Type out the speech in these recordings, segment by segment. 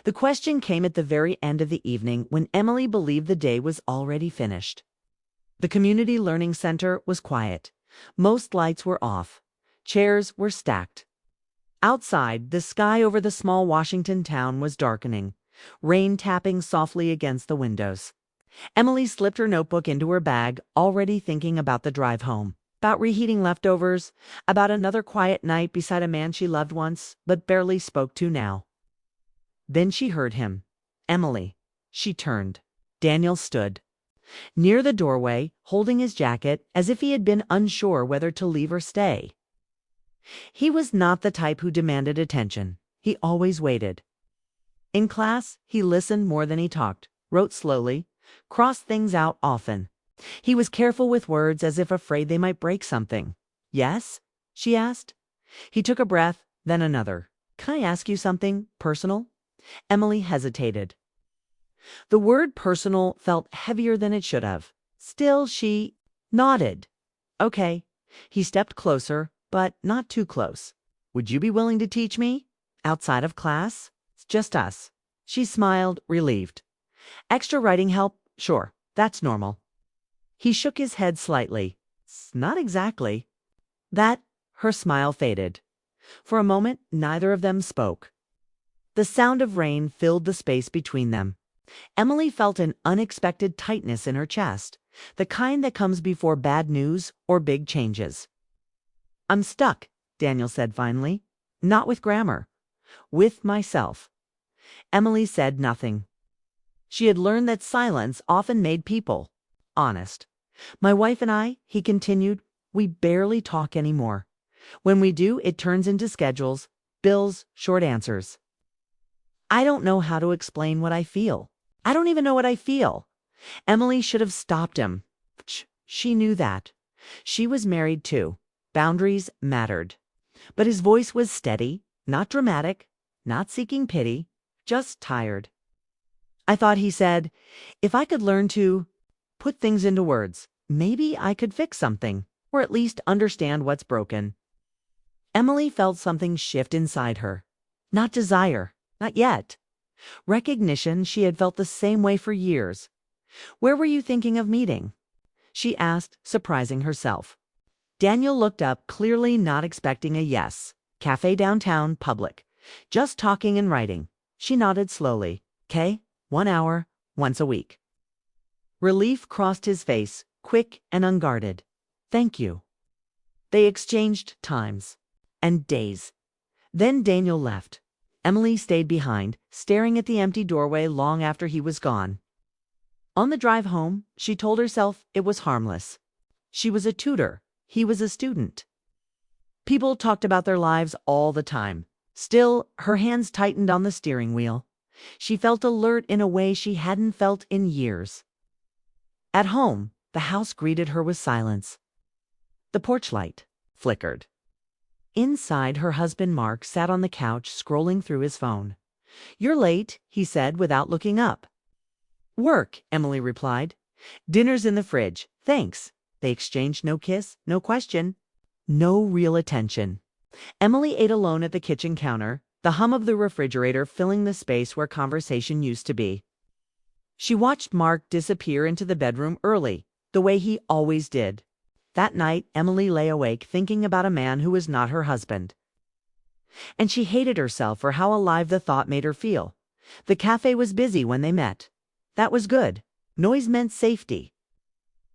The question came at the very end of the evening when Emily believed the day was already finished. The community learning center was quiet. Most lights were off. Chairs were stacked. Outside, the sky over the small Washington town was darkening, rain tapping softly against the windows. Emily slipped her notebook into her bag, already thinking about the drive home, about reheating leftovers, about another quiet night beside a man she loved once, but barely spoke to now. Then she heard him. Emily. She turned. Daniel stood near the doorway, holding his jacket as if he had been unsure whether to leave or stay. He was not the type who demanded attention. He always waited. In class, he listened more than he talked, wrote slowly, crossed things out often. He was careful with words as if afraid they might break something. "Yes?" she asked. He took a breath, then another. "Can I ask you something personal?" Emily hesitated. The word personal felt heavier than it should have. Still, she nodded. "Okay." He stepped closer, but not too close. "Would you be willing to teach me? Outside of class? It's just us." She smiled, relieved. "Extra writing help? Sure, that's normal." He shook his head slightly. "Not exactly." Her smile faded. For a moment, neither of them spoke. The sound of rain filled the space between them. Emily felt an unexpected tightness in her chest, the kind that comes before bad news or big changes. "I'm stuck," Daniel said finally. "Not with grammar. With myself." Emily said nothing. She had learned that silence often made people honest. "My wife and I," he continued, "we barely talk anymore. When we do, it turns into schedules, bills, short answers. I don't know how to explain what I feel. I don't even know what I feel." Emily should have stopped him. She knew that. She was married too. Boundaries mattered. But his voice was steady, not dramatic, not seeking pity, just tired. "I thought," he said, "if I could learn to put things into words, maybe I could fix something, or at least understand what's broken." Emily felt something shift inside her. Not desire, not yet. Recognition. She had felt the same way for years. "Where were you thinking of meeting?" she asked, surprising herself. Daniel looked up, clearly not expecting a yes. "Cafe downtown, public. Just talking and writing." She nodded slowly. "'Kay, 1 hour, once a week." Relief crossed his face, quick and unguarded. "Thank you." They exchanged times and days. Then Daniel left. Emily stayed behind, staring at the empty doorway long after he was gone. On the drive home, she told herself it was harmless. She was a tutor. He was a student. People talked about their lives all the time. Still, her hands tightened on the steering wheel. She felt alert in a way she hadn't felt in years. At home, the house greeted her with silence. The porch light flickered. Inside, her husband Mark sat on the couch scrolling through his phone. "You're late," he said without looking up. "Work," Emily replied. "Dinner's in the fridge. Thanks." They exchanged no kiss, no question, no real attention. Emily ate alone at the kitchen counter, the hum of the refrigerator filling the space where conversation used to be. She watched Mark disappear into the bedroom early, the way he always did. That night, Emily lay awake thinking about a man who was not her husband. And she hated herself for how alive the thought made her feel. The cafe was busy when they met. That was good. Noise meant safety.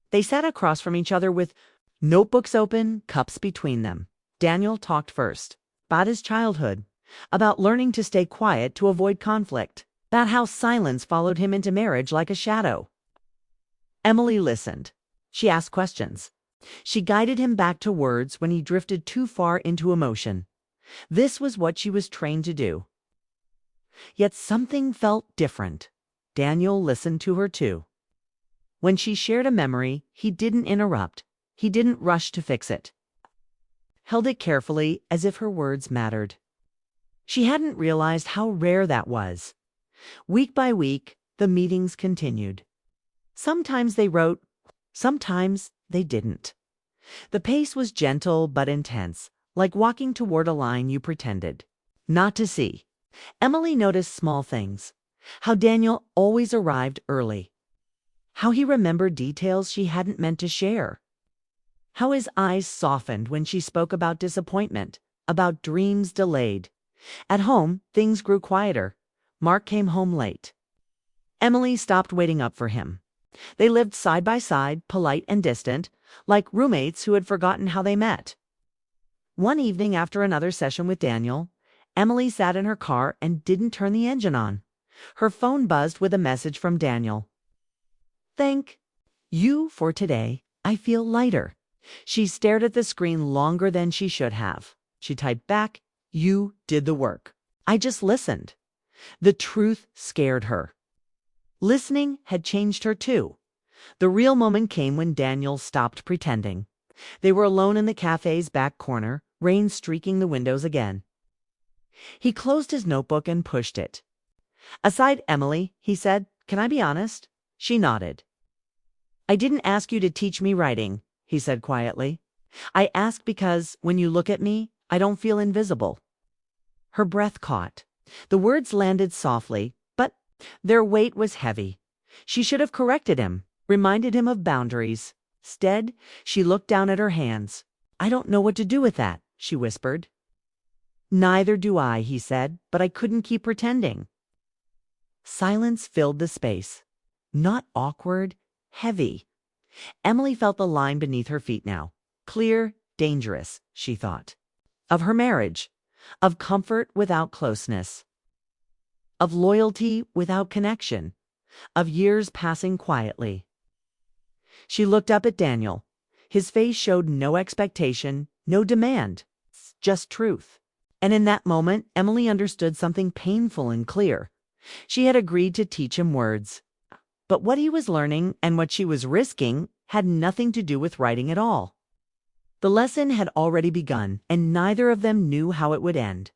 They sat across from each other with notebooks open, cups between them. Daniel talked first, about his childhood, about learning to stay quiet to avoid conflict, about how silence followed him into marriage like a shadow. Emily listened. She asked questions. She guided him back to words when he drifted too far into emotion. This was what she was trained to do. Yet something felt different. Daniel listened to her too. When she shared a memory, he didn't interrupt. He didn't rush to fix it. Held it carefully, as if her words mattered. She hadn't realized how rare that was. Week by week, the meetings continued. Sometimes they wrote, sometimes they didn't. The pace was gentle but intense, like walking toward a line you pretended not to see. Emily noticed small things. How Daniel always arrived early. How he remembered details she hadn't meant to share. How his eyes softened when she spoke about disappointment, about dreams delayed. At home, things grew quieter. Mark came home late. Emily stopped waiting up for him. They lived side by side, polite and distant, like roommates who had forgotten how they met. One evening after another session with Daniel, Emily sat in her car and didn't turn the engine on. Her phone buzzed with a message from Daniel. "Thank you for today. I feel lighter." She stared at the screen longer than she should have. She typed back, "You did the work. I just listened." The truth scared her. Listening had changed her too. The real moment came when Daniel stopped pretending. They were alone in the cafe's back corner, rain streaking the windows again. He closed his notebook and pushed it. "Aside, Emily," he said, "can I be honest?" She nodded. "I didn't ask you to teach me writing," he said quietly. "I asked because, when you look at me, I don't feel invisible." Her breath caught. The words landed softly, but their weight was heavy. She should have corrected him, reminded him of boundaries. Instead, she looked down at her hands. "I don't know what to do with that," she whispered. "Neither do I," he said, "but I couldn't keep pretending." Silence filled the space. Not awkward, heavy. Emily felt the line beneath her feet now. Clear, dangerous, she thought. Of her marriage. Of comfort without closeness. Of loyalty without connection. Of years passing quietly. She looked up at Daniel. His face showed no expectation, no demand, just truth. And in that moment, Emily understood something painful and clear. She had agreed to teach him words. But what he was learning and what she was risking had nothing to do with writing at all. The lesson had already begun, and neither of them knew how it would end.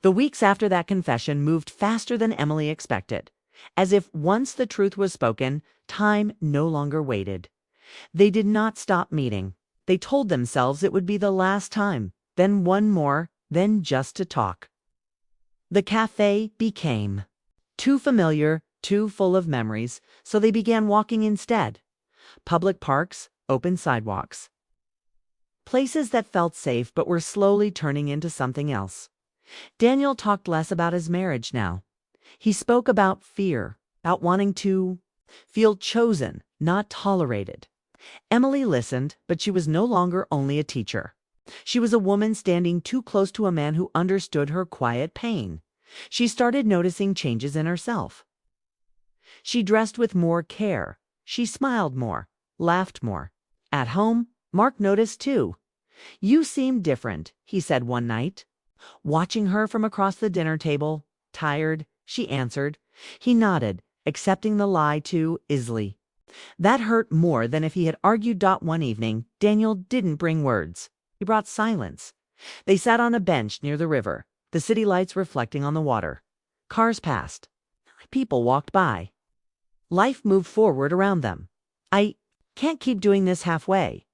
The weeks after that confession moved faster than Emily expected. As if once the truth was spoken, time no longer waited. They did not stop meeting. They told themselves it would be the last time, then one more, then just to talk. The cafe became too familiar, too full of memories, so they began walking instead. Public parks, open sidewalks. Places that felt safe but were slowly turning into something else. Daniel talked less about his marriage now. He spoke about fear, about wanting to feel chosen, not tolerated. Emily listened, but she was no longer only a teacher. She was a woman standing too close to a man who understood her quiet pain. She started noticing changes in herself. She dressed with more care. She smiled more, laughed more. At home, Mark noticed too. "You seem different," he said one night. Watching her from across the dinner table, tired, she answered. He nodded, accepting the lie too easily. That hurt more than if he had argued. One evening, Daniel didn't bring words. He brought silence. They sat on a bench near the river, the city lights reflecting on the water. Cars passed. People walked by. Life moved forward around them. "I can't keep doing this halfway."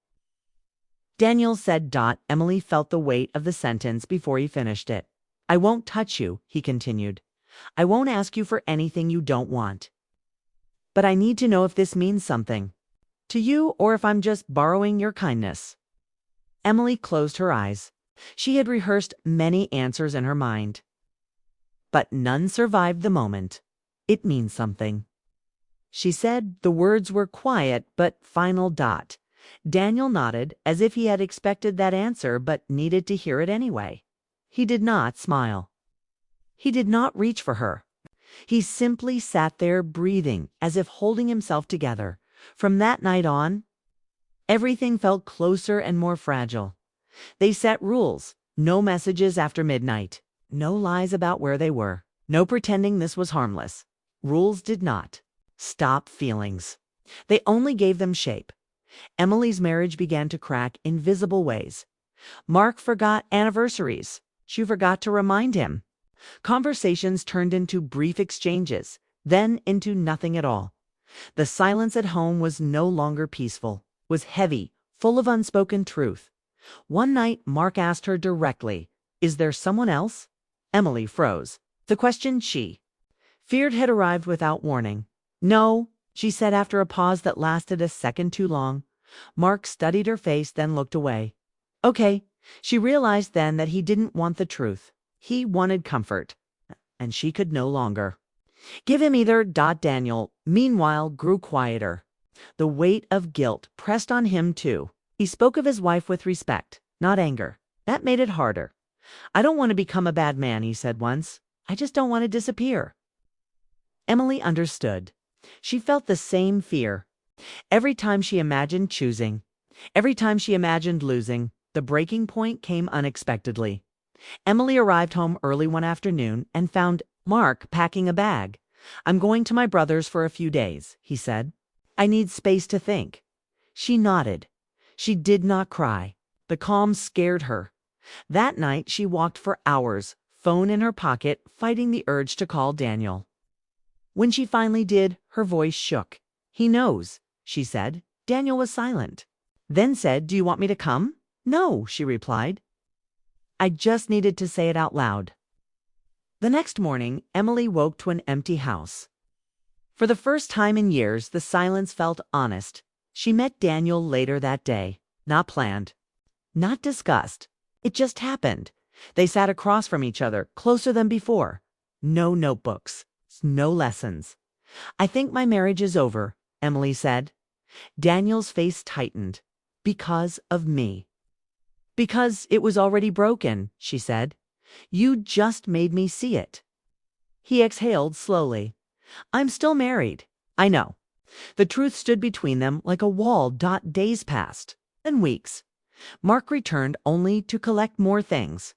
Daniel said. Emily felt the weight of the sentence before he finished it. "I won't touch you," he continued. "I won't ask you for anything you don't want. But I need to know if this means something to you or if I'm just borrowing your kindness." Emily closed her eyes. She had rehearsed many answers in her mind. But none survived the moment. "It means something," she said. The words were quiet but final. Daniel nodded, as if he had expected that answer but needed to hear it anyway. He did not smile. He did not reach for her. He simply sat there breathing, as if holding himself together. From that night on, everything felt closer and more fragile. They set rules. No messages after midnight. No lies about where they were. No pretending this was harmless. Rules did not stop feelings. They only gave them shape. Emily's marriage began to crack in visible ways. Mark forgot anniversaries. She forgot to remind him. Conversations turned into brief exchanges, then into nothing at all. The silence at home was no longer peaceful, was heavy, full of unspoken truth. One night, Mark asked her directly, "Is there someone else?" Emily froze. The question she feared had arrived without warning. No, she said after a pause that lasted a second too long. Mark studied her face, then looked away. Okay, she realized then that he didn't want the truth. He wanted comfort, and she could no longer give him either. Daniel, meanwhile, grew quieter. The weight of guilt pressed on him too. He spoke of his wife with respect, not anger. That made it harder. I don't want to become a bad man, he said once. I just don't want to disappear. Emily understood. She felt the same fear. Every time she imagined choosing, every time she imagined losing, the breaking point came unexpectedly. Emily arrived home early one afternoon and found Mark packing a bag. I'm going to my brother's for a few days, he said. I need space to think. She nodded. She did not cry. The calm scared her. That night she walked for hours, phone in her pocket, fighting the urge to call Daniel. When she finally did, her voice shook. He knows, she said. Daniel was silent. Then said, do you want me to come? No, she replied. I just needed to say it out loud. The next morning, Emily woke to an empty house. For the first time in years, the silence felt honest. She met Daniel later that day. Not planned. Not discussed. It just happened. They sat across from each other, closer than before. No notebooks. No lessons. I think my marriage is over, Emily said. Daniel's face tightened. Because of me. Because it was already broken, she said. You just made me see it. He exhaled slowly. I'm still married. I know. The truth stood between them like a wall. Days passed. Then weeks. Mark returned only to collect more things.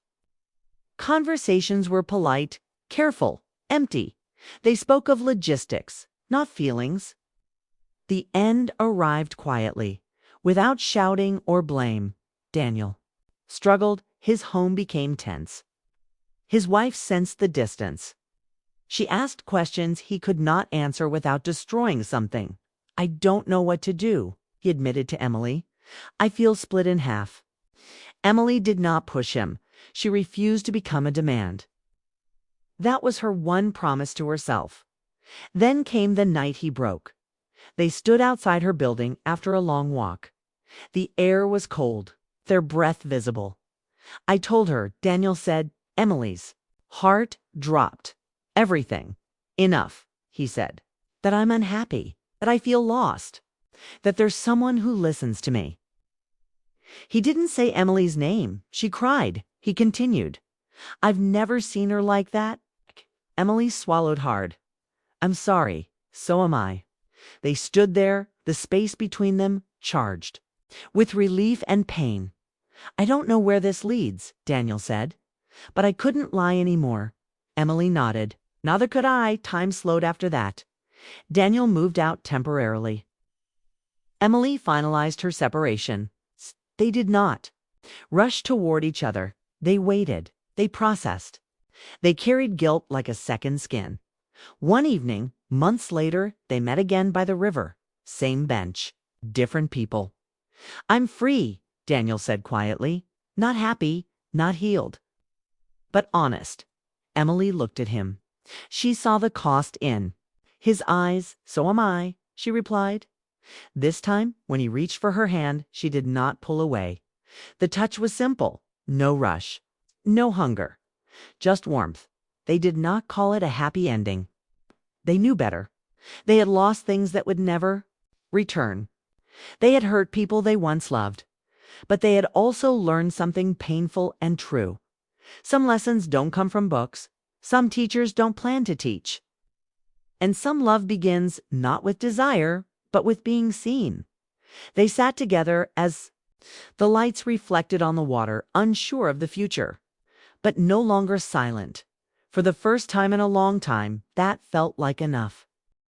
Conversations were polite, careful, empty. They spoke of logistics, not feelings. The end arrived quietly, without shouting or blame. Daniel struggled. His home became tense. His wife sensed the distance. She asked questions he could not answer without destroying something. I don't know what to do, he admitted to Emily. I feel split in half. Emily did not push him. She refused to become a demand. That was her one promise to herself. Then came the night he broke. They stood outside her building after a long walk. The air was cold, their breath visible. I told her, Daniel said. Emily's heart dropped. Everything. Enough, he said. That I'm unhappy, that I feel lost, that there's someone who listens to me. He didn't say Emily's name. She cried. He continued. I've never seen her like that. Emily swallowed hard. I'm sorry. So am I. They stood there, the space between them charged with relief and pain. I don't know where this leads, Daniel said. But I couldn't lie anymore. Emily nodded. Neither could I. Time slowed after that. Daniel moved out temporarily. Emily finalized her separation. They did not rush toward each other. They waited. They processed. They carried guilt like a second skin. One evening, months later, they met again by the river. Same bench. Different people. I'm free, Daniel said quietly. Not happy, not healed. But honest. Emily looked at him. She saw the cost in his eyes. So am I, she replied. This time, when he reached for her hand, she did not pull away. The touch was simple. No rush. No hunger. Just warmth. They did not call it a happy ending. They knew better. They had lost things that would never return. They had hurt people they once loved. But they had also learned something painful and true. Some lessons don't come from books. Some teachers don't plan to teach. And some love begins not with desire, but with being seen. They sat together as the lights reflected on the water, unsure of the future, but no longer silent. For the first time in a long time, that felt like enough.